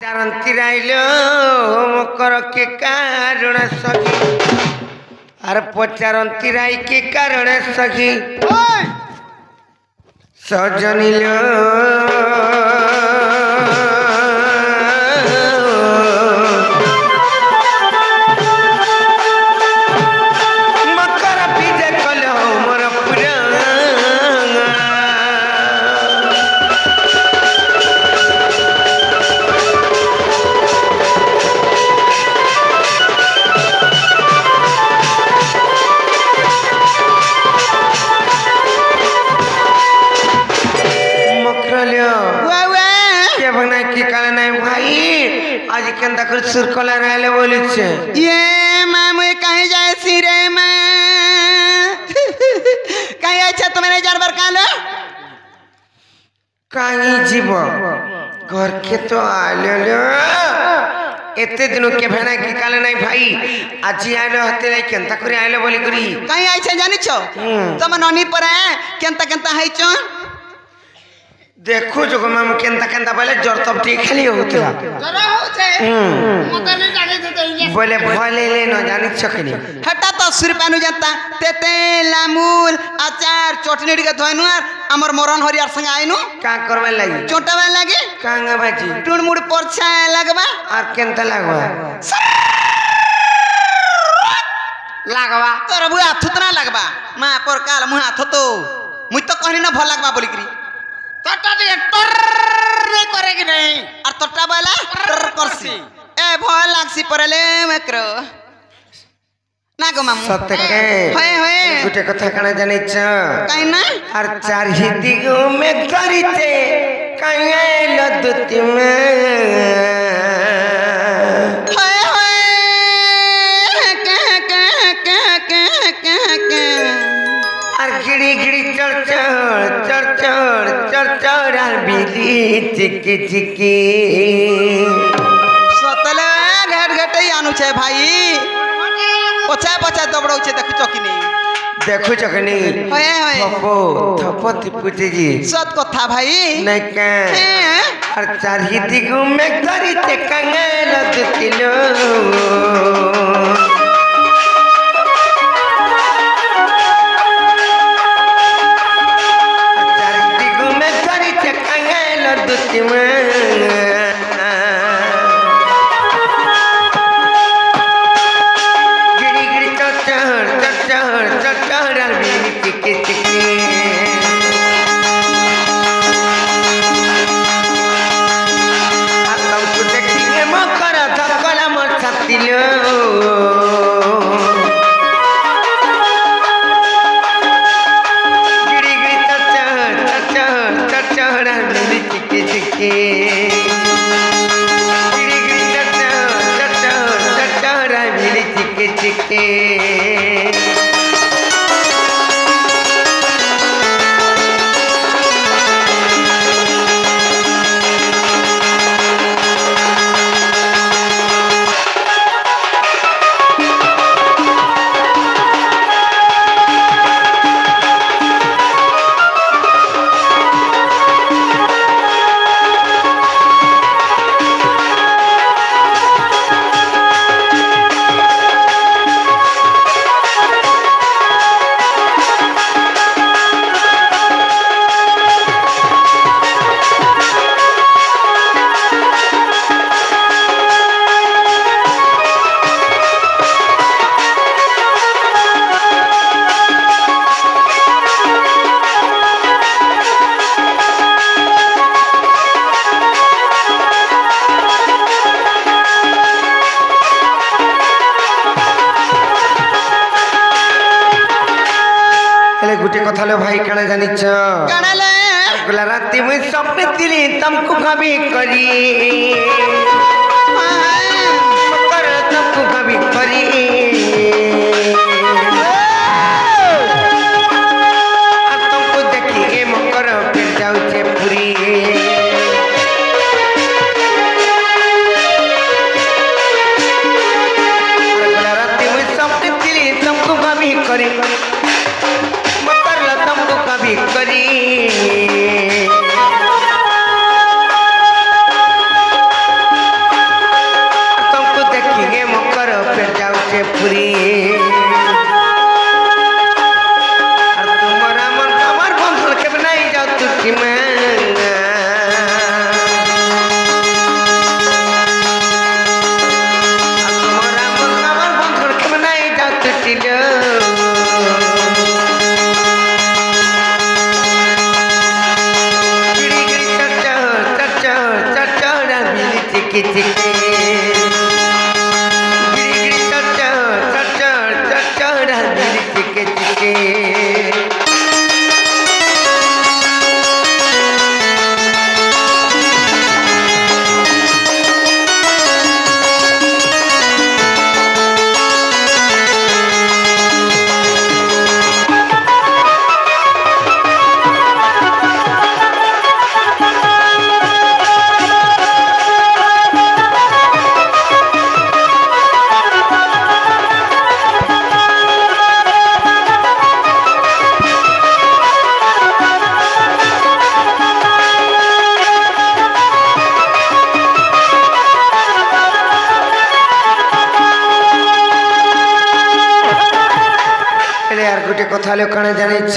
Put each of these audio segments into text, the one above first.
चारंती राइलो मकर के कारण सखी अरे पचारंती राई के कारण सखी सजनिलो आज केंदा कर सुरकला रहले बोली छे ये मां मैं कहीं जाए सी रे मां कहीं अच्छा तुम्हारे जानवर काले कहीं जीव घर के तो आले ले एते दिनो के भेना की काले नहीं भाई आज आले हते नहीं केंता करे आले बोली करी कहीं अच्छा जानि छो तुम ननी पर केंता केंता है छो देखो जो माम केंता केंता बोले जोर तब ठीक खाली होतला जरा होते मत नहीं जाने देते बोले भले ले न जानि छकनी हटा तो सुरपानु जानता तेते लामूल अचार चटनी के धोइनु हमर मरन हरियर संग आइनु का करबे लागी चोटावे लागी कांगा बाजी टुणमुड़ परछा लगबा और केंता लागबा लागबा तोर बुआ थुतना लगबा मां पर काल मुहा थतो मुई तो कहनी न भल लगबा बोली करी तोटा दे टर नहीं करेगी नहीं और तोटा वाला टर करसी ए भल लागसी परले मक्रो ना गो मामू सत्य के होए होए गुटे कथा कना जानि छ काई ना और चार ही दिगो में करिते काहे लदती में होए होए के और गिड़ी गिड़ी चढ़ और बिली चिकी चिकी सतले घट घट आनु छे भाई पछा पछा दबड़ौ छे देखु चकिनी देखो चकनी होए होए थपो तिपुती जी सत कथा भाई नहीं का और चार ही दिगो में करिते काहे लदती लो गिड़ी गिड़ी चढ़ बिली चिकी चिकी तुमको देखिए मकर धकला मोर छाती लो गिड़ी गिड़ी चढ़ बिली चिकी चिकी चिके गुटे कथा लो भाई कणे जानि छ कणले गुला राती मुई सपने दिली तुमको कभी करी मकर तुमको कभी करी तुमको देखिए मकर फिर जाऊ छे पूरी गुला राती मुई सपने दिली तुमको कभी करी तुमको कभी करी चिके चिके गिरी गिरी चढ़ गिरी चिके चिके কথা লো কানে জানিছ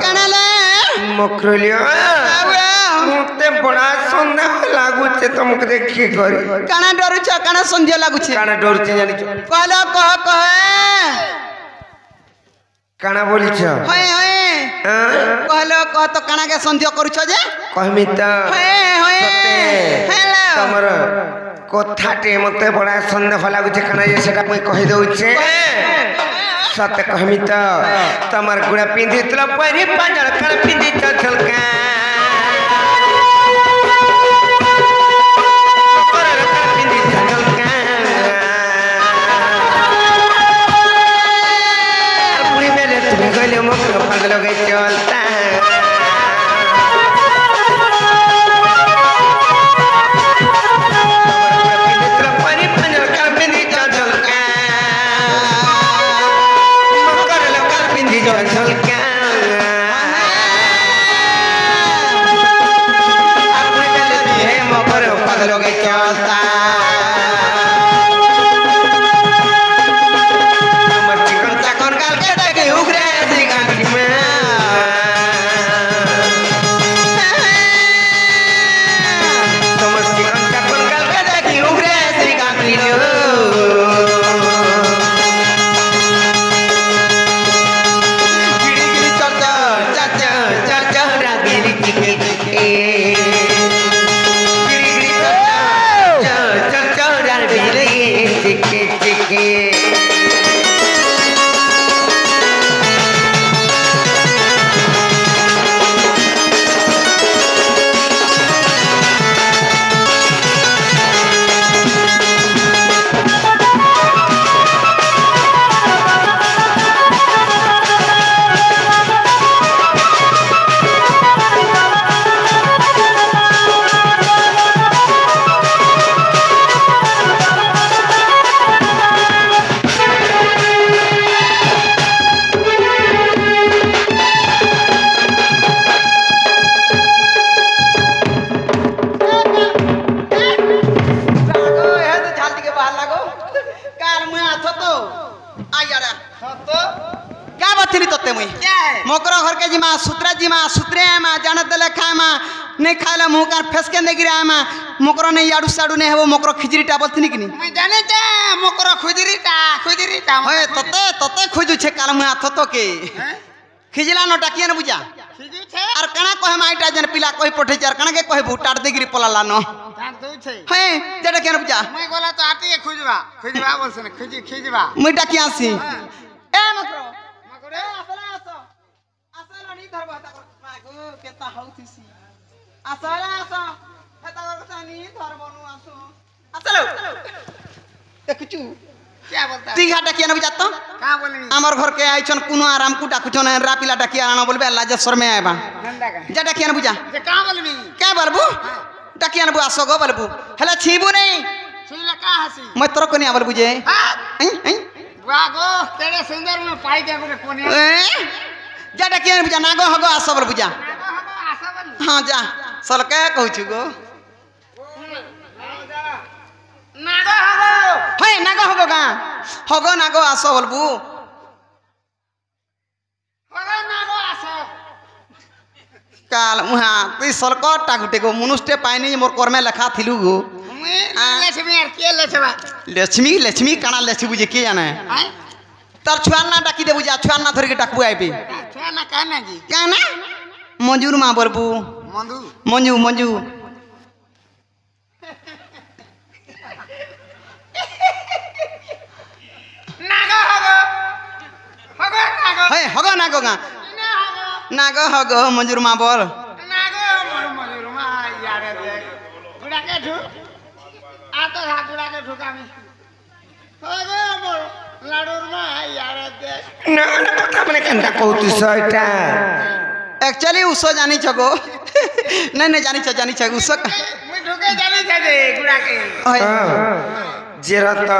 কানালে মকরলিও মতে বড়া সন্দেহ লাগুছে তোমাকে দেখি করি কানা ডরুছ কানা সন্দেহ লাগুছে কানা ডরছে জানিছ কলো কহ কহ কানা বলিছ হয় হয় কহলো কহ তো কানাকে সন্দেহ করুছ যে কহমি তো হয় হয় হ্যালো তোমার কথাটে মতে বড়া সন্দেহ লাগুছে কানা যে সেটা মই কহি দউছে सत्य कहमी तो तमर गुड़ा पिंधी तला परी पंजर कर पिंधी चल का कर पिंधी चल का पूरी मेले तुम्हें गले मुख पगल गई चलता मोकरो घर के जिमा सूत्रे मा जानत ले खाए मा नहीं खाला मुंह का फेसके नहीं गिरा मा मोकरो नहीं याडू साडू नहीं है वो मोकरो खिजरी टा बोलती नहीं कि नहीं मैं जाने चा मोकरो खुजरी टा होए तते खुजू छे काल मुंह हाथ तो के खिजला नो टाकिया न बुझा खिजू छे और कणा को हम आइटा जन पिला कोई पठे चार कणा के कोई भूटाड़ दे गिरी पला नो तार दो छे हे जेटा के न बुझा मैं गोला तो आटी खुजवा बोलसन खिजवा मैं टाकिया सी ए मोकरो मकरे असला नहीं धरबा ता मागो केता हउतिसी असला हेता करता नहीं धरबनु असलो देखचू क्या बोलता ती घाटा किया न बुझातो का बोलनी हमर घर के आइछन कुनो आराम कुटा कुछन रापिला टाकिया आना बोलबे लाजेश्वर में आबा नंदा का जेटा किया न बुझा जे का बोलनी क्या बोलबू टाकिया न बुआ सगो बोलबू हला छीबू नहीं छीला का हसी मैं तोर कोनी बोल बुझे हां वागो तेरे सुंदर में पाई दे बोले कोनी जेटा किया न बुझा नागो हगो आसो बोल बुझा हां जा सलके कहू गो नागो हगो हे नागो हगो गा हगो नागो आसो बोलबू हगो नागो आसो काल मुहा तुई सलकट टाकुटे गो मनुष्य पाइनी मोर कर्मे लेखा थिलु गो लक्ष्मी यार के लेछबा लक्ष्मी काना लेछि बुझे के जाने हां तार छुआन ना डाकी दे बुझा छुआन ना धर के डाकबू आइबे छुआ ना काना जी काना मंजूर मा बोलबू मंदू मंजू गोगा इने हागो ना गो हो गो मंजूर मां बोल नागो मोर मजूर मा यारे दे गुड़ा के ठु आ तो हाथ गुड़ा के ठुकामी हागो मोर लाडूर मा यारे दे ना ना কথা মানে কেনটা কৌতুস এটা एक्चुअली उसो जानी छगो नहीं जानी छ उसो मुई ठुके जानी छ दे गुड़ा के जेरा त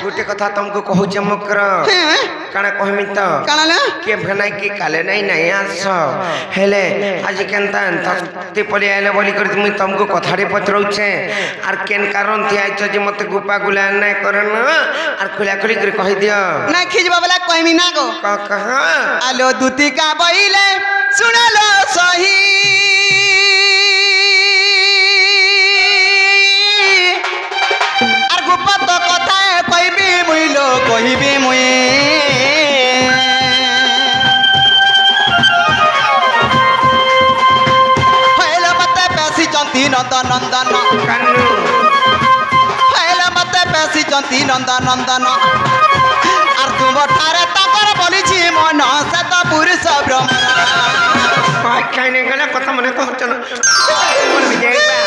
गोटे कथा तुमको कहू चमकर काना कहमी त काना ले के भनाई की काले नहीं आस हेले आज केनता तते पले आले बोली कर मुई तुमको कथारे पचरौछे आर केन कारण थी आइछ जे मते गुपा गुला नहीं करन आर खुला खुली कर कहि दियो नहीं खिजबा वाला कहमी ना गो कहा आलो दूती का बइले सुनलो सही आर गुपा तो कथा कहबी मुइलो कहबी मुई हेलो मते पैसी चंती नंदन नंदन कानू हेलो मते पैसी चंती नंदन नंदन आर तुम ठारे ताकर बोलिछि मन से तो पुरुष ब्रह्म कहने गला कथा मने कहचन मन विजय बा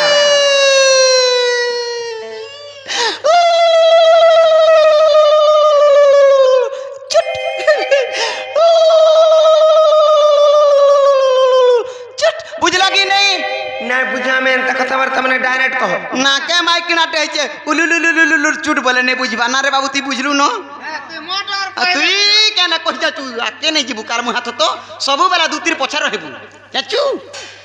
बुझला कि नहीं नहीं बुझा में त कथा वार्ता मने डायरेक्ट कहो ना के माइक ना टहचे उलुलुलुलुलु चुट बोले नहीं बुझबा ना रे बाबू ती बुझलु न तू मोटर तुई केना कहि जा तू आके नहीं जीबू कार मु हाथ तो सब बेला दूतिर पछा रहबू चाचू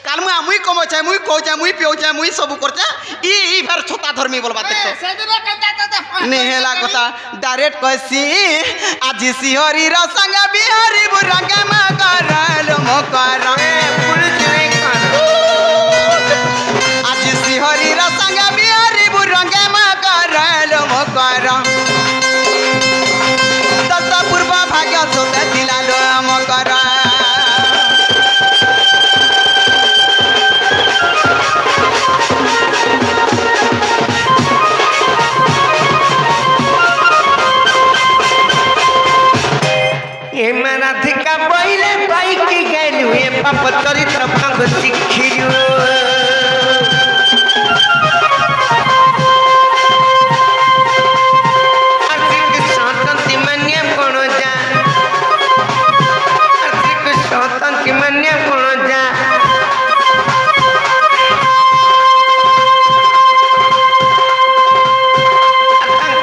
काल मु आमुई कमो छै मुई को छै मुई पियो छै मुई सब करछा ई फेर छोटा धर्मी बोलबा देखतो से दिबे कंता तो नेहेला कथा डायरेक्ट कहसी आज सिहरी र संग बिहारी बुरंग मा करल मोकर आज सिहरी र संग बिहारी बुरंग मा करल मोकर दत्त पूर्व भाग्य सोते दिलालो मोकर ए मराधिका पहिले बाई की गेलु ए पाप चरित्र भंग सिखियो आर्थिक स्वतंत्र मन्य कोण जा आर्थिक स्वतंत्र मन्य कोण जा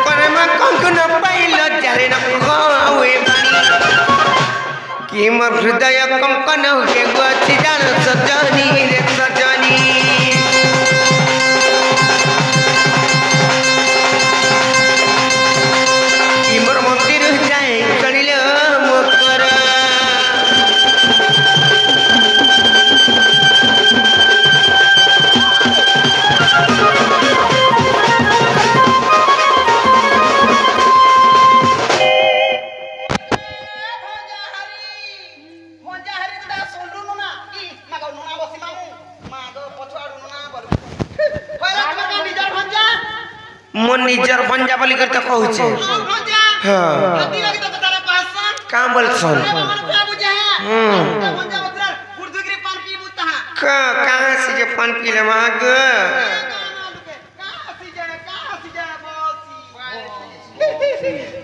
करे म कंकन पाइलो जारे न होए कि मोर हृदय कंकन के गति जान सजनी रे सजनी कि मोर मंदिर जाए चलिल मोकर मो निजर भंजा बोली कर तो कहू छे हां का बोलसन कहाँ से जे पान पी ले माग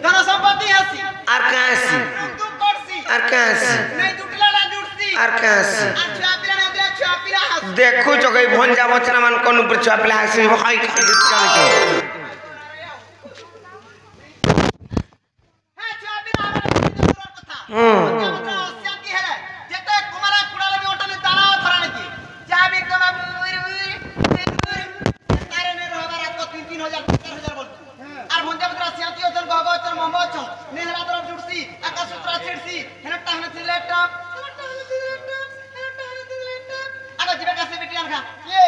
धन संपत्ति हसी आर कहाँ से तू करसी आर कहाँ से नहीं जुटला ना जुटसी आर कहाँ से अच्छा पिला ने दे अच्छा पिला हसी देखो जो गई भंजा बचना मन कोन ऊपर छुआ पिला हसी हाई खा के चल के है अच्छा पिला हमरा कथा शांति है जेते कुमारा कुडाले भी ओटने दाना फराने की जा भी कमा तारे ने रहबा रात को 3-3000 4,000 बोल आर भंजा बदरा शांति ओजन गहबा ओजन मोहम्मद छ नेहला तरफ जुटसी आकाश सूत्र छेड़सी हेनटा हने थी लैपटॉप आगे जीवे कैसे बेटी आन खा ये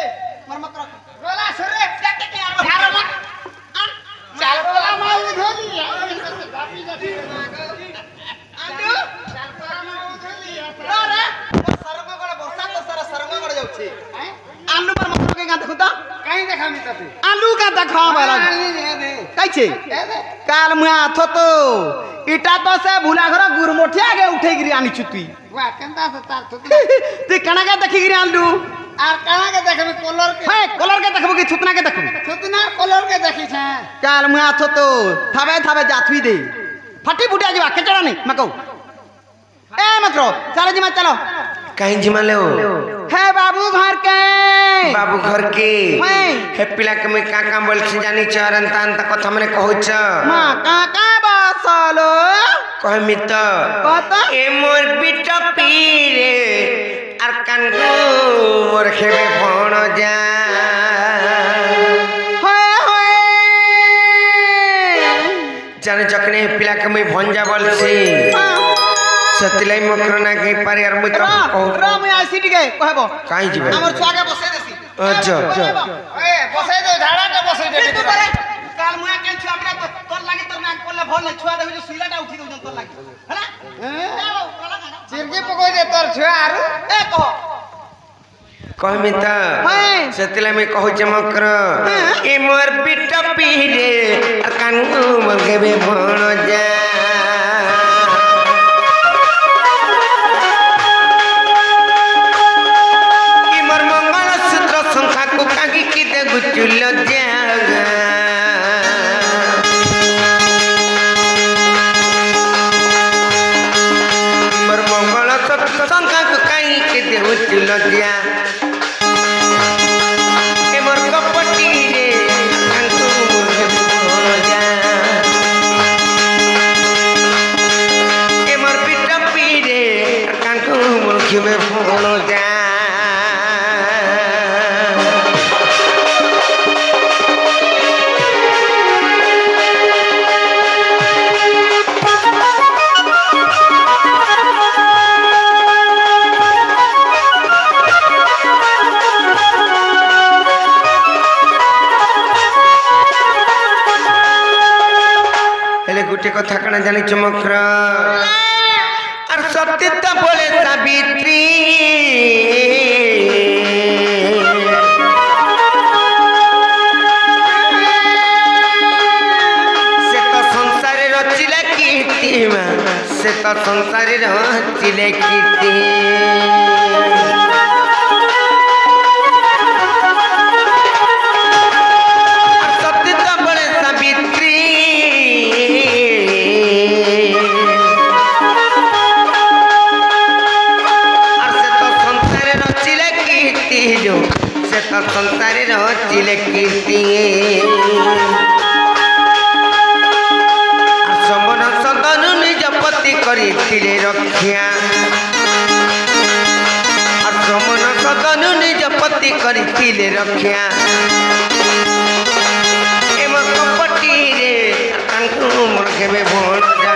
मर मत रख गोला सुरे जाके के यार झारो मत चाल गोला मा उधोली गापी जाती आंदू चाल गोला मा उधोली रे सरंग गड़ बरसा तो सारा सरंग गड़ जाउछी आलू पर मत के गा देखु त कहीं देखा मी तते आलू का देखा वाला दे कई पाइछे काल मुआ थतो इटा तो से भूला घर गुरमोठी आगे उठे गिरी आनी छुतुई वाह केंता से तार थुतना तू कणा के देखि गिरी आलू आर काना के देखबे कलर के देखबो कि थुतना के देखबो थुतना कलर के देखि छ काल मुआ थतो थाबे थाबे जाथुई दे फटी फुटिया जीवा केचड़ा नहीं मको ए मकरो चलो जी मत चलो कहीं जिमा ले हे बाबू घर के बाबू घर के है। हे पिला के मैं का काम बोल छी जानी चरन तान त कथा मने कहउछ मां काका बसलो कहमी त कत ए मोर बिटा पीरे आर कानगो मोर खेबे फोन जा होय होय जाने चकने पिला के मैं भंजा बोल छी सतिलाई मकरना के पारे यार मैं तो कहू राम आसी टिके कहबो काई जिबे हमर छुआ के बसे देसी अच्छा ए बसे दे झाड़ा के बसे दे तू करे काल मुआ के छुआ बिना तो तोर लागे तोर नाक पड़ले भल नहीं छुआ देबे जो सुइलाटा उठी दउ तोर लागे हैला चिरकी पकोई दे तोर छुआ आरु ए कह कहमी त सतिलाई मैं कहू चमकर ए मोर बिटा पीरे आर कानगो मोर खेबे फोन जा गुचुल जागा मोर मंगल संख्या को कहीं के देहु चुल जा ए मोर कपटी रे कांकु मोर फोन जा ए मोर बिटा पीरे कांकु मोर खेबे फोन जा गोटे कथा कणा जानी चमक्र और सत्य तो बोले सावित्री से तो संसार रचिले कीर्ति से तो संसार रचिले कीर्ति संसारे रचिले कीर्ति समन सदन निज पति करिथिले रक्षा समन सदन निज पति करिथिले रक्षा एम कपटी रे तांकु मोर केबे भोण जा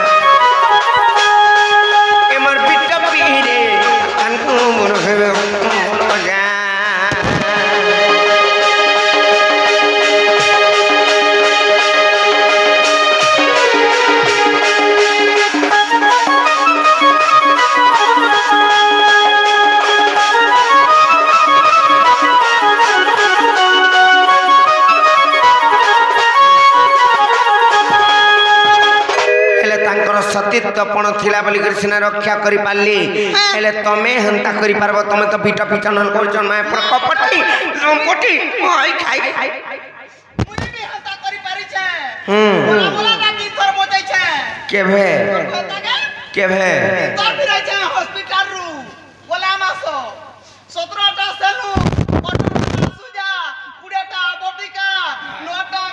एमर बिटा पीरे तांकु मोर केबे भोण जा सतीत्वपण थिला बोली सिना रक्षा करि पाली हेले तमे हंता करि पारबो तमे तो पिटा पिटा नल करछ माय पर कपटी लंपटी ओई खाई मुनी भी हंता करि पारि छे बोला बोला राती तोर बजाई छे केभे तोर भी रह छे हॉस्पिटल रु बोला मासो 17टा सेलु 18टा सुजा 20टा बटिका 9टा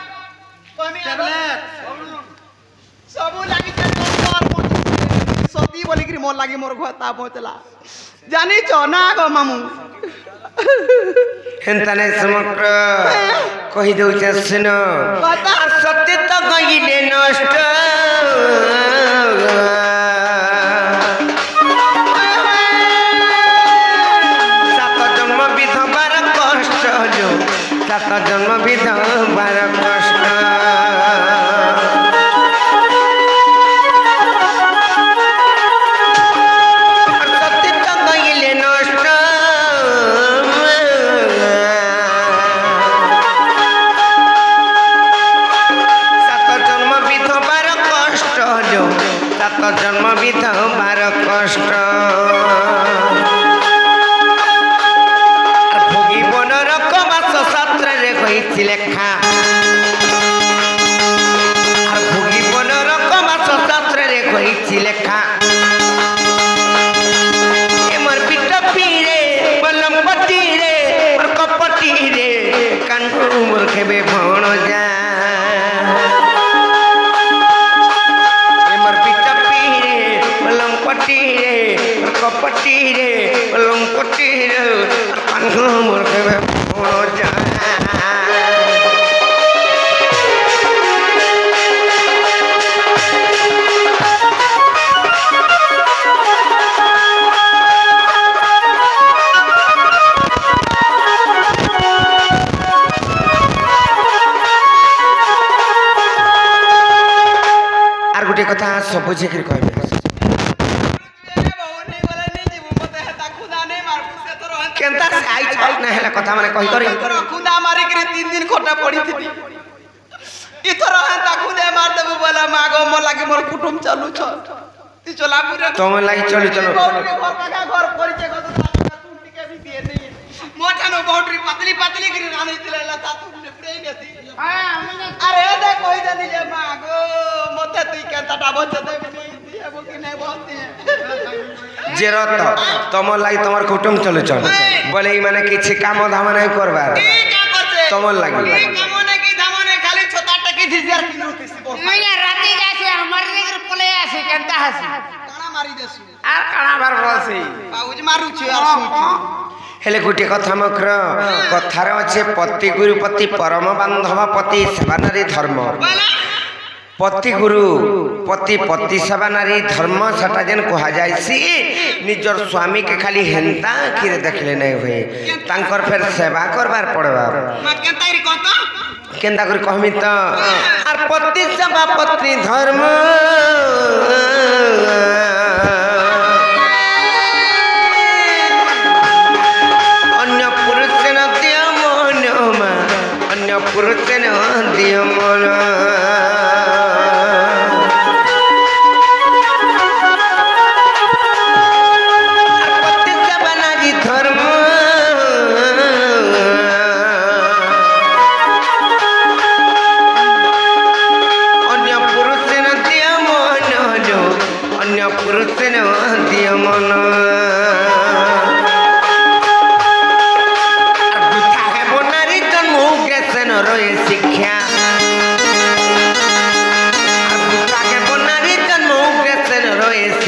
कमी टैबलेट सबु लागि छे सती बोली कि मोर लागी मोर घता पहुंचला जानी छ ना गो मामू हेंतने समग्र कहि दउ छ सुनो सत्य त गइले नष्ट सात जन्म विधवार कष्ट जो सात जन्म विधवार कष्ट जन्म विधवार कष्ट भोगिब नरक बास शास्त्र रे कहिछि लेखा भोगिब नरक बास शास्त्र रे कहिछि लेखा एमर पिट पीरे बलमपति रे और कपटी रे कान्हू मोर केबे भण जा कपटी रे लंपटी रे कान्हू मोर केबे भण जा आर गोटे कथा सब बुझेकरी कहबे केनता आई छाई ना हैला कथा माने कहि करी खुदा मारी के 3 दिन खोटा पड़ी थी इथर हंता खुदे मार देबो बोला मागो मोर लागे मोर कुटुंब चलू छ ती चला पूरे तुम लागी चली चलो घर परिचय कत टूटी के भी दिए नहीं मोटा नो बाउंड्री पतली पतली करी रानी दिलेला ता तू निपड़े नेती अरे दे कोई दे जे मागो मते तू केनता डाबो छ दे दिएबो कि नहीं बोलती जे रत तुम लागी तमर कुटुंब चलो चल बोले ई माने किछि काम धाम नहीं करबार का करते तुम लागी काम नहीं की धाम नहीं खाली छोटा टकी दिसियार किनुती मैंने राती जासे हमर देगर पले आसे केनता हसी काना मारी देसु आर काना बार बसे पाउज मारू छ यार हेले गोटे कथा मक्र कथार अच्छे पति गुरुपति परम बांधव पति सेवा नारी धर्म पति गुरु पति पति सेवा नारी धर्म सटा जेन कहा जायसी निजर स्वामी के खाली हेंता कि देखले नहीं हुए तांकर फिर सेवा करबार पड़बा केनतारी कहता केंदा कर कहमी त आर पति सेवा पत्नी धर्म अन्य पुरुष न दियो मन अन्य पुरुष न दियो मन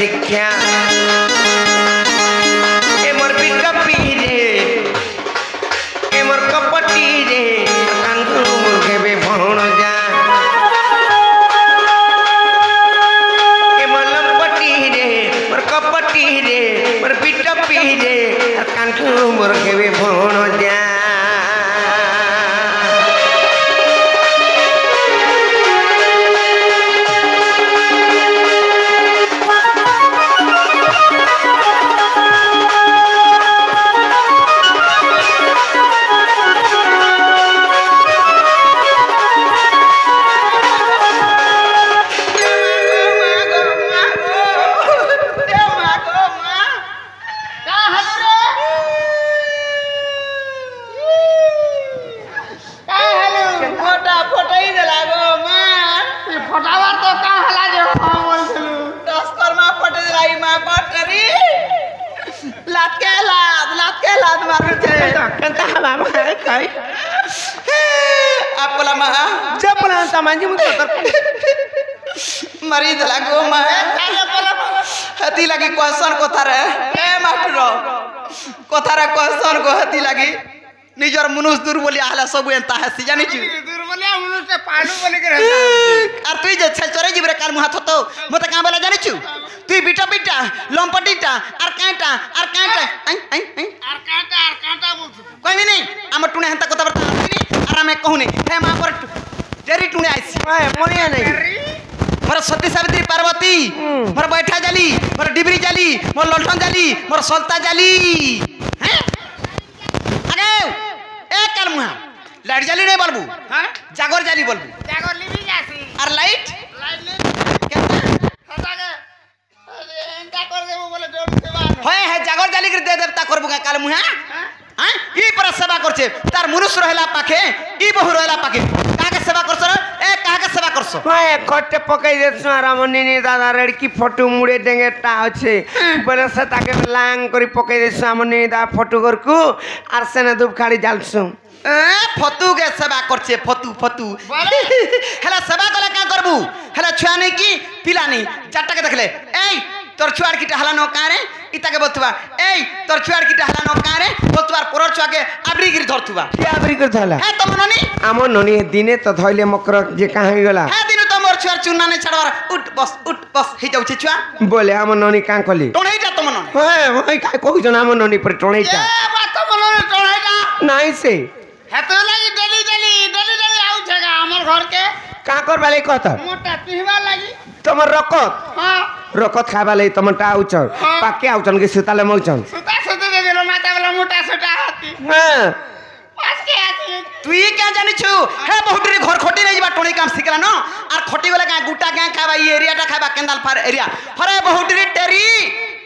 शिक्षा एमर बिटपी रे एमर कपटी रे कान्हू मोर केबे भण जा एमर लंपटी रे मोर कपटी रे मोर बिटपी रे कान्हू मोर केबे भण जा मरी दला गो मा हती लगी क्वेश्चन कोथा रे ए मास्टर कोथा रे क्वेश्चन को हती लगी निजर मनुष्य दूर बोली आला सब एंता हसी जानि छु दूर बोले मनुष्य पाडू बोले के रहता आर तू जे छलचरे जिबरे काल मुहा थतो मते का बोला जानि छु तू बिटा बिटा लंपटीटा आर कांटा आर कांटा बोल कोई नहीं हम टुने हंता कोता बता आर मैं कहूनी हे मां पर जेरी टुने आइसी मोनिया नहीं मोर सती सावित्री पार्वती मोर बैठा जाली मोर डिबरी जाली मोर ललठन जाली मोर सलता जाली हैं अरे ए काल मुहा लाइट जाली नहीं बोलबू हां जागर जाली बोलबू जागर लिबी जासी और लाइट लाइट ले केतना खाता के काल मुहा हां ई पर सेवा करछे तार मुरुष रहला पाखे ई बहु रहला पाखे काके सेवा करछ ए काके सेवा करछ ओए खटे पकाई देछ राम निनी दादा रेडकी फोटो मुड़े डेंगेटा আছে বলে সে তাকে লাং করে পকাই দেছ রাম নিনি দাদা फोटो करकू আর সেনে ধূপ খাড়ি জ্বালছু ए फतू के सेवा करछे फतू फतू हेला सेवा कले का करबू हेला छुआ नहीं की पिला नहीं चारटा के देखले ए तोर छुआर किटा हला न कारे इता के बतुवा ए तोर छुआर किटा हला न कारे बतुवार परर छुआ के आबरी गिर धरतुवा কি আবরি করে ধলা ए तो मननी আমো ননি দিনে তো ধইলে মকর যে কাহি গলা ए दिन तो मोर छुआर चुन्ना नहीं छाड़वार उठ बस हे जाउछे छुआ বলে আমো ননি কাঁ কলি टोणई जा तो मननी হ্যাঁ ওই কাই কইছ না আমো ননি পরে টণেইটা ए बात बोलो टोळाइटा নাই সে हेतो लागि डेली आउ छगा हमर घर के কাঁ করবালে কত मोटा पिहवा लागि তোমার রকত हां রকত খাইবালে তোমারটা আউচন পাকে আউচন के সুতালে মউচন सुता दे देलो माता वाला मोटा सोटा हाथी হ্যাঁ पास के आती तू ये क्या जानि छु हे बहुटरी घर खोटी नहीं जीवा टोणी काम सिखला न आर खोटी वाला का गुटा का खाबा ये एरिया टा खाबा केंदाल फार एरिया हरे बहुटरी टेरी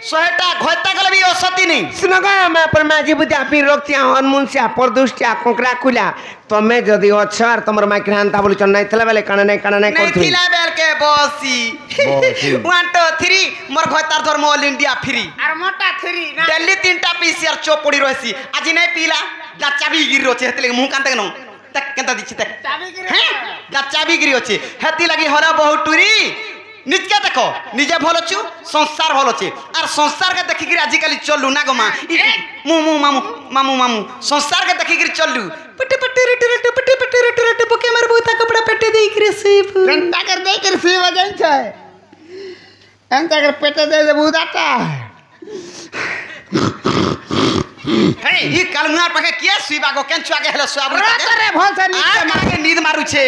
सोहेटा घोता गले भी औसती नहीं सुनगा मैं पर माजी बुद्धि आपी रोकतिया अनमुनसिया परदुष्टिया कोकरा कुला तमे जदी अछार तमर माइक रांता बोली चन नहीं थला बेले काना नहीं नहीं करथि थिला बेल के बसी 1 2 3 मोर घोतार धर्म ऑल इंडिया फ्री और मोटा थ्री ना दिल्ली 3टा पीसीआर चोप पड़ी रहसी आज नहीं पीला गाचा भी गिर रोचे हेतले मुंह कांते न तक केंता दिछि तक चाबी गिरे हैं गाचा भी गिरी अछि हेती लगी हरा बहुटुरी निजके देखो निजे भल छु संसार भल अछि आर संसार के देखि गिर आजि काली चलू ना गमा मुमु मामू मामू मामू संसार के देखि गिर चलू पटे पटे रटे पके मार बहुता कपड़ा पेटे देई करे सेफ घंटा कर दे कर सी वजन छै अंता कर पेटे दे बुदाता हे ई कालमुहार पके के सुइबा गो केन छुआ के हेले सुआबु रे भल से आ मागे नींद मारू छे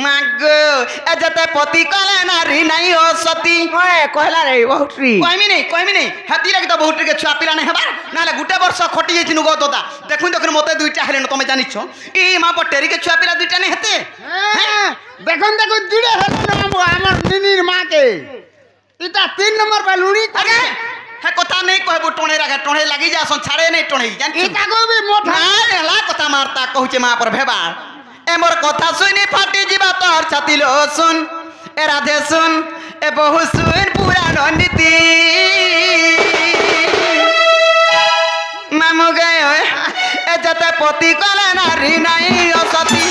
माग ए जते पति कले नारी नहीं हो सती ओए कहला रे बहुट्री कहमी नहीं हाथी लगे तो बहुत के छुआ पिला नहीं हबार नाले गुटे वर्ष खटी जेछि नुगो दोदा देखुन मते दुईटा हेले न तमे जानि छ ई मा पटेरी के छुआ पिला दुईटा नहीं हेते देखो जुड़े हेलो हमर निनीर मां के इता 3 नंबर पे लुणी आगे हे कथा नहीं कहबो टोणे लागी जासन छाड़े नहीं टोणे जानि इता को भी मोटा ना ला कथा मारता कहूचे मां पर भेबा ए मोर कथा सुनी फाटी जीवा तोर छाती लो सुन ए राधे सुन ए बहु सुन पुराण नीति मामू गए ए जते पति कले नारी नहीं असती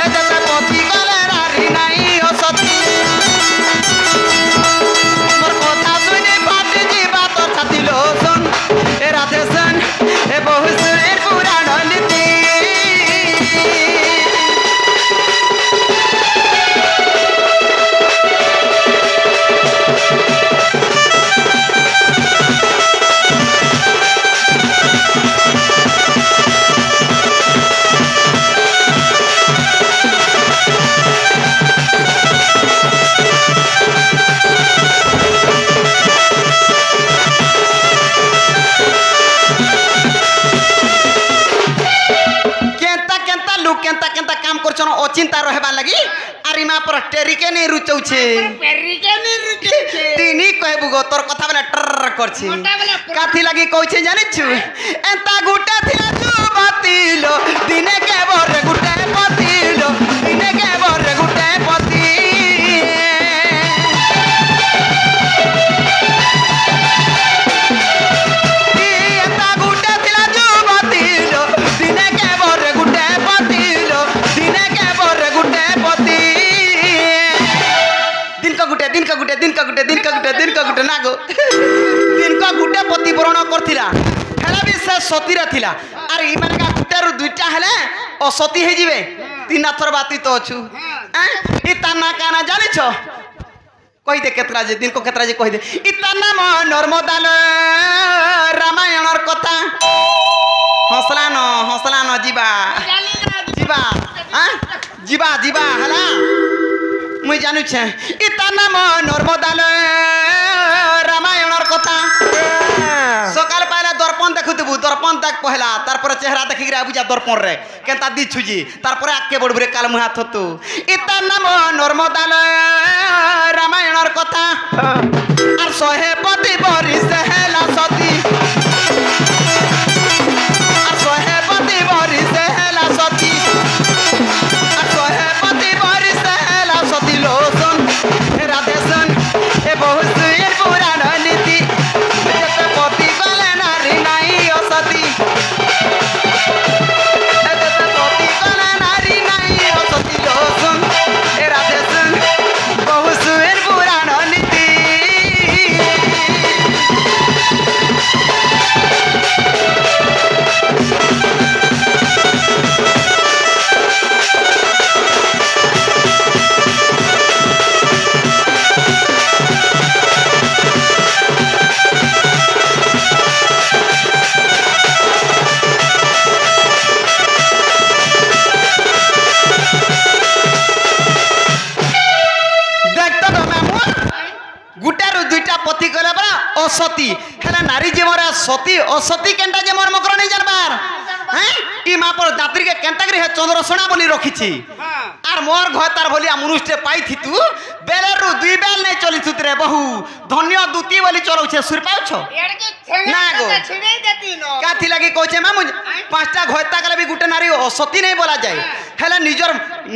ए जते पति कले नारी नहीं असती मोर कथा सुनी फाटी जीवा तोर छाती लो सुन ए राधे सुन ए बहु सुन पुराण नीति केंता काम करछन अचिंता रहबा लगी आरी मा पर टेरिके नहीं रुचौ छे पेरिके नहीं रुचे छे तिनी कहबु गो तोर कथा बेला टर करछी काथी लगी कहै छे जानि छु एंता गुटा थिला छु बातिलो दिने के बर गुटे पतिलो दिने के बर गुटे पति एंता गुटा थिला छु बातिलो दिने के बर गुटे पतिलो दिने के बर गुटे पति दिन का गुटे ना गो दिन का गुटे पति बरण करथिला हेला भी से सती रे थिला अरे ई माने का गुटे रु दुईटा हेले ओ सती हे जिवे तीन थर बाती तो अछु ई तना काना जानि छ कहि दे केतरा जे दिन को केतरा जे कहि दे ई तना म नर्मदाल रामायणर कथा हौसला न जीवा जीवा हां जीवा जीवा हला मुई जानू छे इता नाम नर्मदाल रामायणर कथा सकाल पाइला दर्पण देखुतबु दर्पण तक पहला तार पर चेहरा देखि गिरा बुझा दर्पण रे केनता दिछु जी तार पर आके बडबरे काल मुहा थतु इता नाम नर्मदाल रामायणर कथा आर सहे पति बरिस हेला सती सोहेपति बरिस हेला सती सोहेपति बरिस हेला सती लोसन राधेसन ए बहुत ये पुराण नीति जते पति गले नारी नाही असती जते पति गले नारी नाही असती लोसन ए राधेसन बहुत ये पुराण नीति पति कहले बरा असती हेला नारी जे मोरा सती असती केंटा जे मोर मकर नहीं जानबार हैं ई मा पर दात्री के केंटा करी हे चंद्रसोना बोली रखिछि आर मोर घर तार बोलिया मनुष्य पाई थी तू बेलरु दुई बेल नहीं चली सुतरे बहु धन्य दूती बोली चलौ छे सुर पाउ छो ना गो छिड़े देती नो काथी लागि कहछे मामू पांचटा घोता गले भी गुटे नारी असती नहीं बोला जाए हेला निजर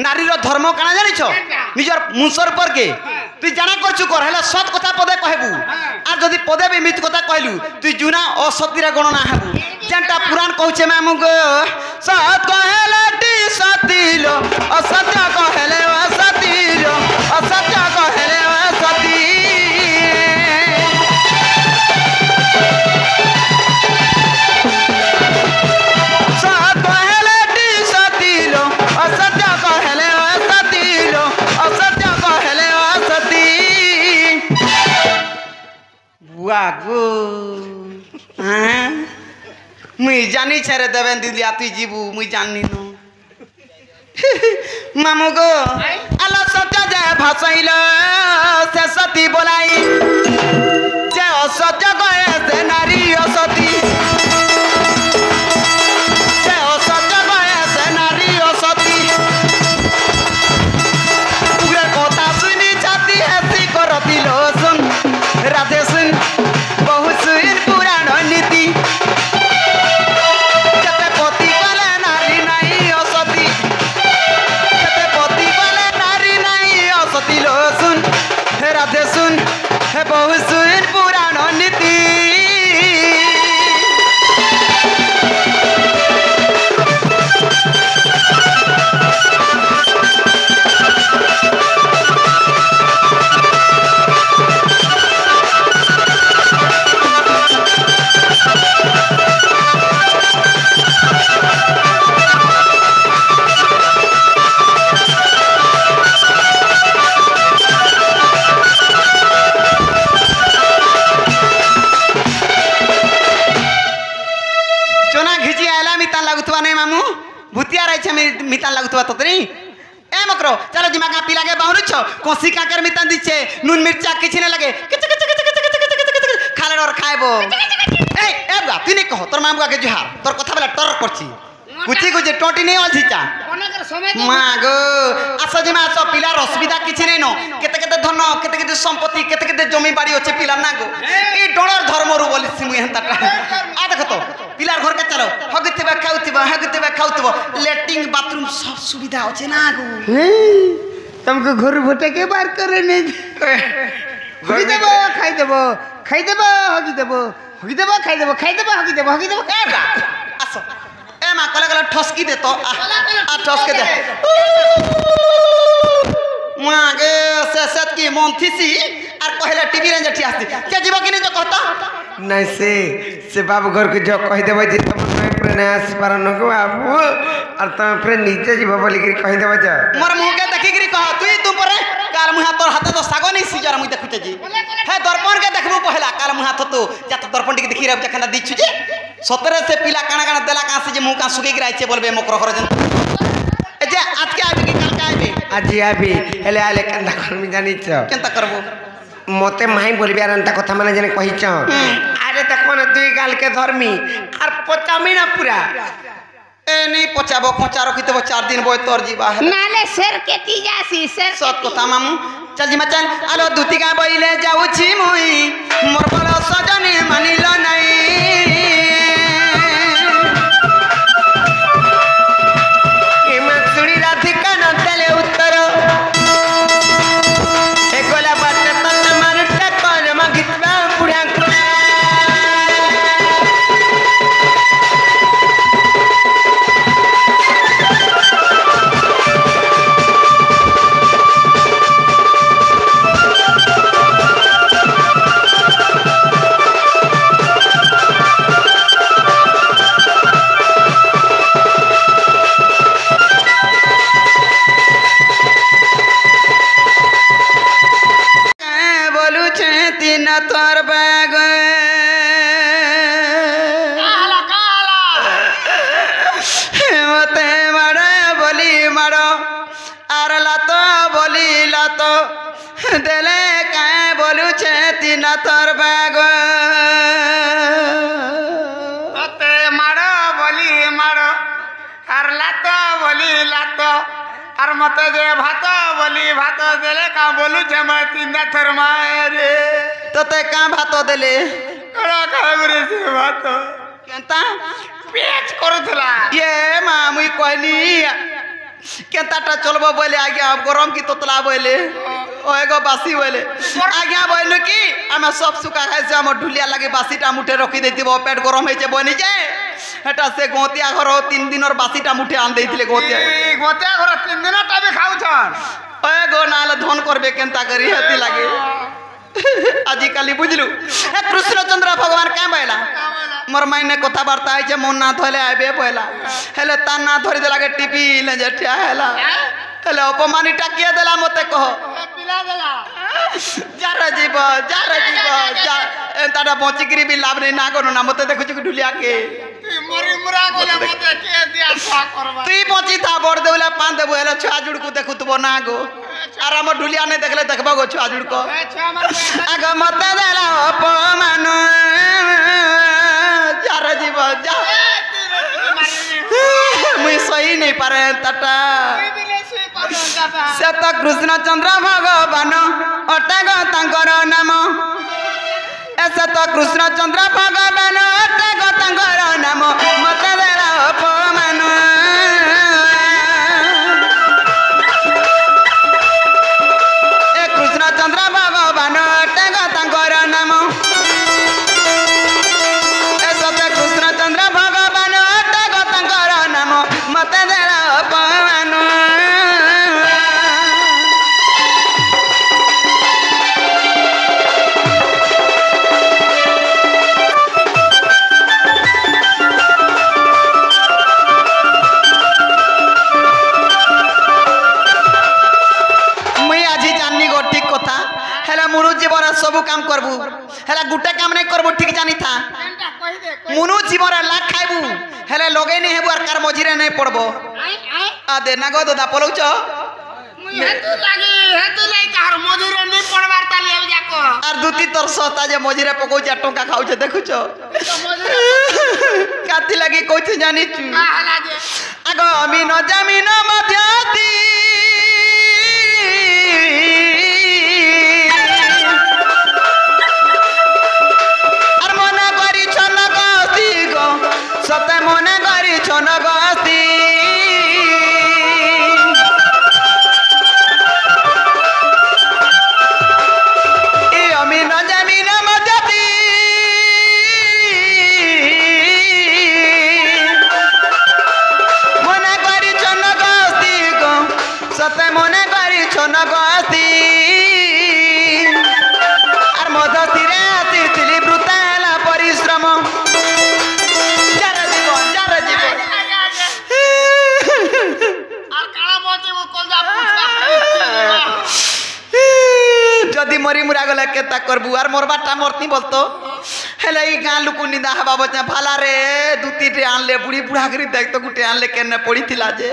नारी रो धर्म काना जानि छो निजर मुसर पर के तू जाना करछु कर हेला सत कथा पदे कहबू आर जदी पदे भी मिथ कथा कहलू तू जुना असती रे गणना हेबू जेंटा पुराण कहछे मामू गो सत कहले टी सती लो असत्य कहले असती लो असत्य कहले असती सत कहले टी सती लो असत्य कहले असती लो असत्य कहले असती बुआ गो हां मुई जानी छरे देवेन दिलिया तू जीबू मुई जाननी नो मामू गो आला सत्य जय भाषाइल से सती बोलाई जे असत्य कहे से नारी असती जे असत्य कहे से नारी असती उग्र कथा सुनी छाती हसी करती लो सुन राधे सुन बहुत सुन पुराण नीति जते पति कले नारी नहीं असती जते पति कले नारी नहीं असती लो सुन हे राधे सुन हे बहुत सुन पुराण नीति भूतिया रही छे मितान लागुतवा ततरी ए मकरो चलो जिमा का पिला के बाहुरु छ कोसी काकर मितान दिछे नून मिर्चा किछ ने लगे खाले और खाइबो ए बा तू ने कहो तोर मामू के जुहार तोर कथा बेला टर करछि कुची कुची टोटी नहीं अलछि चा कोनकर समय मागो आस जिमा आस पिलार असुविधा किछ नै न केते केते धन केते केते संपत्ति केते केते जमी बाड़ी अछि पिला ना गो ई डोलर धर्म रु बोली सिमु हंता आ देख तो पिलार घर के चलो हगतिबा खाउतिबा लेट्रिन बाथरूम सब सुविधा अछि ना गो तुमको घर भटे के बार करे नहीं हगी देबो खाई देबो हगी देबो खाई देबो ए बा आस ए मा कले कले ठसकी दे तो आ ठसके दे मागे सेसत की मोंथिसी आर कहले टीवी रे जठी आस्ती के जीव कि नहीं जो कहता नहीं से बाबू घर को जो कह देबो जे तुम प्रयास पर न को बाबू और तुम फिर नीचे जीव बोली के कह देबो जा मोर मुंह के देखि गिरी कह तू परे काल मुहा तोर हाथ तो सागो नहीं सिजर मुई देखुते जी हे दर्पण के देखबो पहला काल मुहा तो जा तो दर्पण के देखि रे जखना दिछु जे सतरे से पिला काना काना देला का से जे मुंह का सुके गिराइ छे बोलबे मकर घर जन ए जे आज के आबे कि काल के आबे आज आबी हेले आले केंता करमी जानि छ केंता करबो मते माई बोलबे आरंता कथा माने जने कहि छ अरे देखो न दुई गाल के धर्मी आर पचामी ना पूरा ए नहीं पचाबो कोचा रखितबो 4 दिन बोय तोर जीवा है नाले सर केटी जासी सर सत कथा मामू चल जी चल आलो दूती का बइले जाऊ छी मुई मोर बल सजनी मानिल नहीं तो देले काए बोलू छे तीन तोर बाग ते मारो बोली मारो আর লাত বলি লাত আর মতে যে ভাত বলি ভাত দেলে কা বলু জমা তিন থর মারে तोते का भात देले কড়া খাবরে সে ভাত केंता পেচ করুতলা ये माँ मुई कहली केंताटा चलबो बोले आज्ञा अब गरम की तोतला बोले ओएगो बासी बोले आज्ञा बोलनु कि आमे सब सुका खाइसे हम ढुलिया लागे बासीटा मुठे रखी देतिबो पेट गरम होइছে बनि जाए हेटा से गोतिया घर 3 दिन और बासीटा मुठे आन देइथिले गोतिया গোতে ঘর 3 দিন টাবে খাউছন ओएगो नाल धन करबे केंता करी हेती लागे आजि काली बुझलु हे कृष्णचंद्र भगवान का बैला मोर माइने कथबार्ता है मोर ना धोले आबे पहला हेले ता ना धरि देला के टीपी ले जठिया हेला हेले अपमानिटा किए देला मते कह পিলা দেলা जारा जीव जा एंताडा बचिकरी भी लाभ नहीं ना करो ना मते देखु कि ढुलिया के তুই মরি মুরা গলে মতে কে দিয়া সা করবা तुई बची था बोर देला पान देबो हेले छुआ जुड़ को देखुतबो ना गो आराम ढुलिया नहीं देखले देखबो गो छुआ जुड़ को এ ছ আমার आग मते देला अपमान जारा जीव जा मुई सही नहीं पारे तटा से तो कृष्णचंद्र भगवान अटग तांकर नाम ऐसे तो कृष्णचंद्र भगवान अटग तांकर नाम मते देला अपमान ए कृष्णचंद्र भगवान अटग तांकर नाम ऐसे तो कृष्णचंद्र भगवान अटग तांकर नाम मते देला अपमान मुनु जीवन सब काम करबू हेला गुटे काम नहीं करबू ठीक जानी था এন্টা কই দে मुनु जीवन लाख खाइबू हेले लगे नहीं हेबू और कार मझिरे नहीं पड़बो আই আই आ दे ना गो दादा पलौच মুই হেতু লাই কার মজুরে নি পড়বার তালি আমি যাকো और दुती तोर सस्ता जे मझिरे पकौच टंका खाउछ देखुछ তো মজুরে काती लगी कोछ जानी छु কা লাগে आगो मी न जमीन मध्यती सते मने करी छन गस्ती ए अमीन जमीन मजती मने करी छन गस्ती गो सते मने करी छन गस्ती आर मधती रे तितली ब्रुताला परिश्रम जदि मरी मुरा गला केता करबू आर मोरबाटा मरती बोलतो हेले ई गां लुकु निंदा हवा बचा भाला रे दुती टे आनले बुढ़ी बुढ़ा करी देख तो गुटे आनले केने पड़ी थिला जे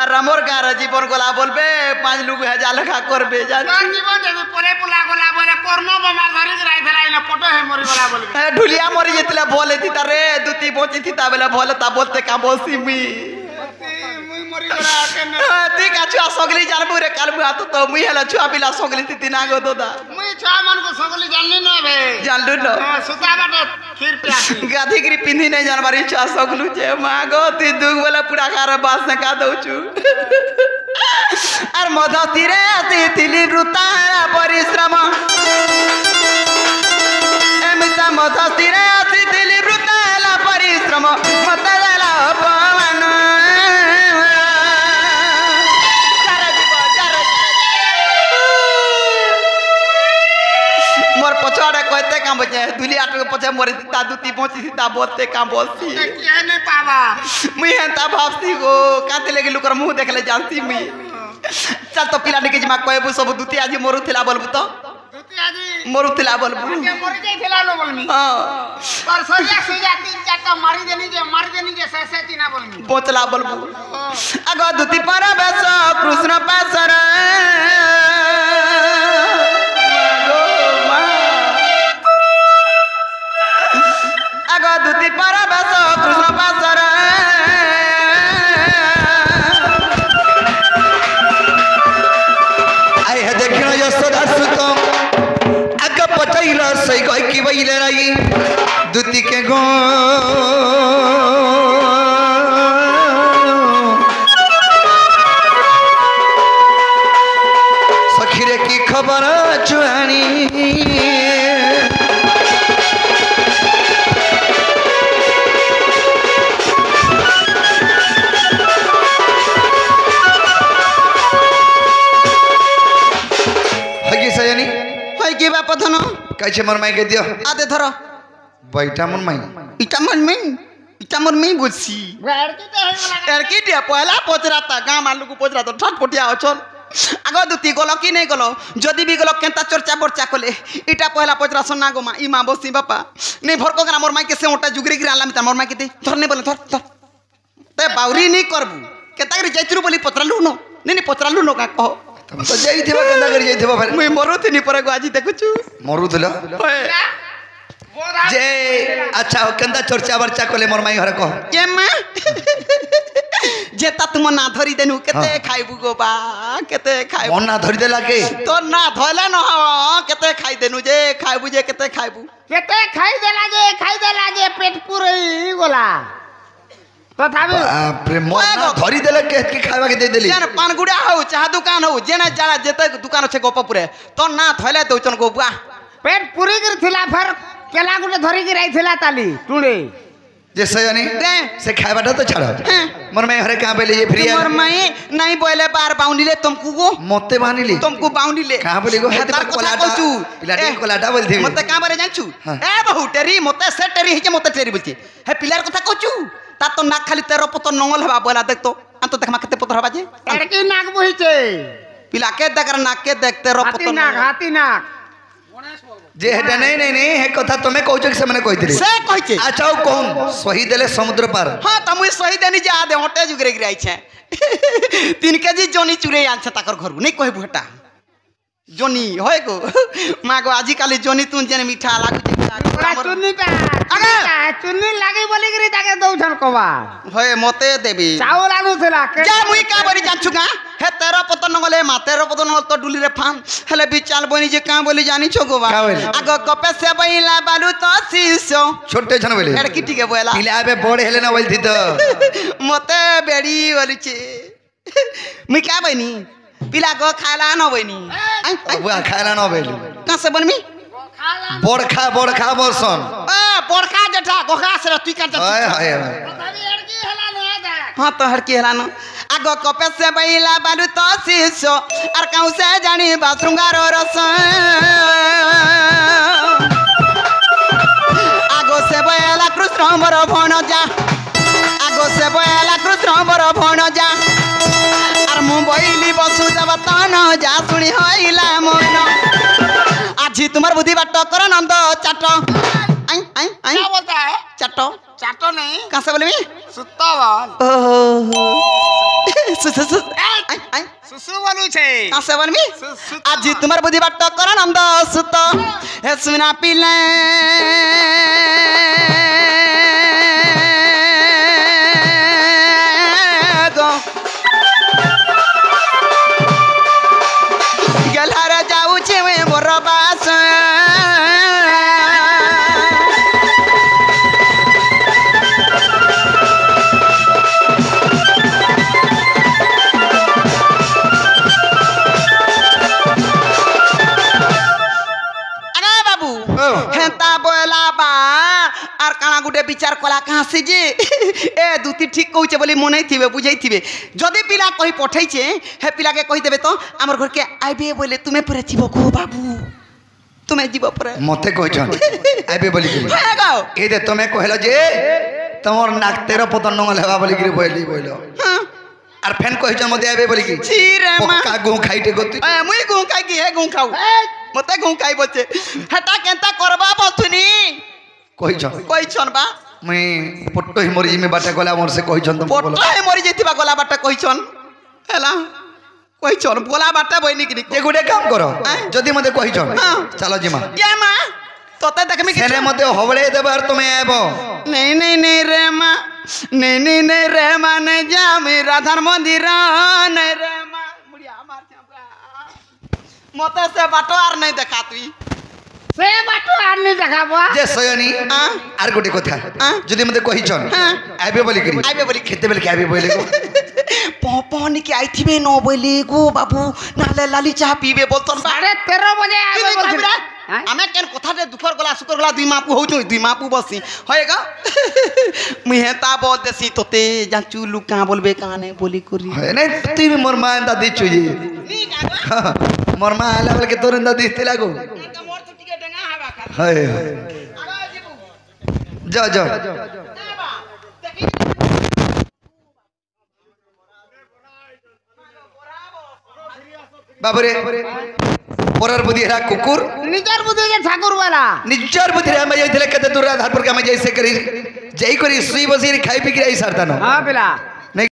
आर हमर गां रे जीवन गला बोलबे 5 लुक हजार लेखा करबे जान জীবন যদি পরে পুলা গলা বলে কর্ণ বেমার ধরি রাই ফেলাই না ফটো হে মরি গলা বলবে ए ढुलिया मरी जेतले बोले थी रे दुती बची थी ता बेला बोले ता बोलते का बोसी मी মুই মরি গলা কেনে ती का छुआ सगली जानबू रे कालबू आतो तो मुई हेला छुआ पिला सगली थी ना गो दोदा মুই ছা মান को सगली जानली न बे जानलू न सुता बाटे खीर प्यासी गाधी गिरी पिंधी नहीं जानबारी छुआ सगलू जे मागो ती दुग वाला पूरा कार बास ने का दउचू आर मधती रे आती तिली ब्रुताला परिश्रम एमिता मधती रे आती तिली ब्रुताला परिश्रम मते देला अपमान मोर पछाड़े कहते काम बचे दुली आट पछे मोर ता दुती पहुंची ता बोलते काम बोलती के ने पावा मुई हेंता भाबती गो काते लगे लुकर मुंह देखले जानती मुई चल तो पिला निके जमा कहबू सब दुती आज मोरु थिला बोलबू तो দুতি আজি मोरु थिला बोलबू के मरि जाई थिला न बोलमी हां पर सरिया सुजा 3-4टा मारी देनी जे से तीना बोलमी बोतला बोलबू आगो दुती पर बेस कृष्ण पासर सही कह की बइले रही दुती के गो सखीरे की खबर चुआनी की बाप धन कैसे मोर माई के दियो आदे धर बैठा मोर माई इटा मोर माई बुझसी लड़की दिया पहला पचराता गाँ मालू को पचराता ठट पटिया अचल आगो दुती गलो कि नहीं गलो जदि भी गलो केंता चर्चा बर्चा कले इटा पहला पचरा सन्ना गो माँ ई माँ बसी बापा नहीं भरको गना मोर माई के से ओटा जुगरी गिरा लामी मोर माई के दे धर नहीं बोले धर धर ते बाउरी नहीं करबू केता करी जाइतरु बोली पचरालु नो नहीं पचरालु नो का कहो तो जाई थेबा केंदा करी जाई थेबा फिर मुई मरुथिनी पर गो आजी देखुछु मरुथलो जे अच्छा केंदा चर्चा बर्चा कले मोर माई घर कह के मां जे ता तुम ना धरी देनु केते खाइबू गो बा केते खाइबू मन ना धरी देला के तो ना धले न केते खाइ देनु जे खाइबू जे केते खाइबू केते खाइ देला जे पेट पुरई गोला तथापि बाप रे मन ना धरी देला के खाइबा के दे देली जेन पानगुड़ा हो चाह दुकान हो जेने जाड़ा जेते दुकान छे गोपपुरे तो ना धले दोचन गो बुआ पेट पुरी कर थिला फर केला गुटे धरी के राई थिला ताली टुंडे जे सयानी से खाइबाटा तो छाड़ मोर मैं हरे कहां बेले ये फ्री मोर मैं नहीं बोले बार बाउंडीले तुमको को मते बानीली तुमको बाउंडीले कहां बोली गो हेते कोलाटा पिलाटी कोलाटा बोल थी मते कहां बारे जानछु ए बहु टेरी मते से टेरी हिचे मते टेरी बोलती हे पिलार कथा कहछु ता तो नाक खाली 13 पतो नंगल हवा बोला देख तो अंत देख मा केते पतो हवा जे लड़की नाक बहिचे पिला के देख नाक के देख 13 पतो हाथी नाक जे हेटा नहीं हे कथा तमे कहछ कि से माने कहितली से कहछे अच्छा कोन सही देले समुद्र पार हां त मुई सही देनी जा दे होटे जुगरे गिराई छे 3 केजी जोनी चुरे आनछ ताकर घर नहीं कहबू हेटा जोनी होय गो मा गो आजि काली जोनी तुन जेने मीठा लागु चुन्नी लागी बोली गिरी ताके दौछन कबा होय मते देबी चावल आनु थिला जा मुई का बरी जानछु का हे 13 पतन नगले मा 13 पतन नगल तो डुली रे फान हेले बिचाल बनी जे का बोली जानी छो गोवा आगो कपे से बैला बालू तो सीसो छोटे छन बोले एड़ किटी के बोला पिला बे बड़ हेले ना बोलथि तो मते बेड़ी बोली छे मुई का बनी पिला गो खाला न बनी बुआ खाला न बेली का से बनमी बड़खा बरसन बड़खा जेठा गोखा से तुई का हाय हाय हां तो हर की हला न आगो कपे से बैला बालू तो सीसो और काउ से जानी बासृंगार रस आगो से बैला कृष्ण बर भणजा आगो से बैला कृष्ण बर भणजा और मुंबईली बसु जब तन जा सुनी होइला मन आजी तुम्हार बुद्धि बाट कर नंद चाटो आई आई आई क्या बोलता है चाटो चाटो नहीं कहां से बोलबी सुत्ता बोल सुसु आई आई सुसु बोलू छे कहां से बोलबी आजी तुम्हार बुद्धि बाट कर नंद सुत हे सुना पिले गो गलहरा जाऊ छे वे मोर बास हेता बोला बा आर काना गुटे विचार कला कहां से जे ए दुती ठीक कहूचे बोली मनै थिबे बुझै थिबे जदी पिला कहि पठै छे हे पिला के कहि देबे तो हमर घर के आइबे बोले तुमे परे जीव को बाबू तुमे जीव परे मते कहछन आइबे बोली के हे गाओ ए दे तुमे कहलो जे तमर नाक 13 पतन नंगल हेबा बोली के बोलो आर फैन कहछन मते आइबे बोली की छी रे मां पक्का गु खाइते गति ए मुई गु खाइ की हे गु खाऊ मते गु खाइ बचे हेता केनता करबा बथुनी कहिछन बा मैं पट्टो ही मरी में बाटा गला मोर से कहिछन तुम पट्टो ही मरी जेतिबा गला बाटा कहिछन हैला कहिछन बोला बाटा बइनी कि जे गुडे काम करो जदी मते कहिछन चलो जी मां के मां तोते देखमी कि सेने मते हवळे देबार तुमे आबो नहीं नहीं नहीं रे मां नहीं नहीं नहीं रे मां ने जा मी राधार मंदिर नहीं रे मां मुड़िया मार मते से बाटो आर नहीं देखा तुई ସେ ବାଟ ଆନି ଦେଖାବ ଯେ ସୟନି ଆର ଗୋଟେ କଥା ଯଦି ମତେ କହିଛନ୍ ଆଇବେ ବୋଲି କରି ଆଇବେ ବୋଲି କେତେବେଳେ କି ଆଇବେ ବୋଇଲେ ପହନି କି ଆଇଥିବେ ନ ବୋଇଲେ ଗো বাবু নালে লালি চা পিবে বলতন 13:30 বজে আইবে বলছিল আমি কেন কথাতে দুখর গলা শুকর গলা দুই মাপু হউছ দুই মাপু বসি হয়েগা মুই হেতা বল দেছি তোতে জাঁচু লুকা বলবে কানে বলি করি নাই তুই মোর মা এন্দা দিছু যে মোর মা আলা বলে কে তোর এন্দা দিতে লাগো মোর তো টিকে ডেঙ্গা হবা খা হয় আগা জিবু যাও যাও যাবা দেখি বাবরে পরার বুদ্ধি হেরা কুকুর নিজের বুদ্ধি যে ঠাকুর বালা নিজর বুদ্ধি রে আমি যাইছিলে কেতে দূর আধার পর আমি যাইছে করি যাই করি শ্রী বসির খাই পিকি আই সারতানো হ্যাঁ পিলা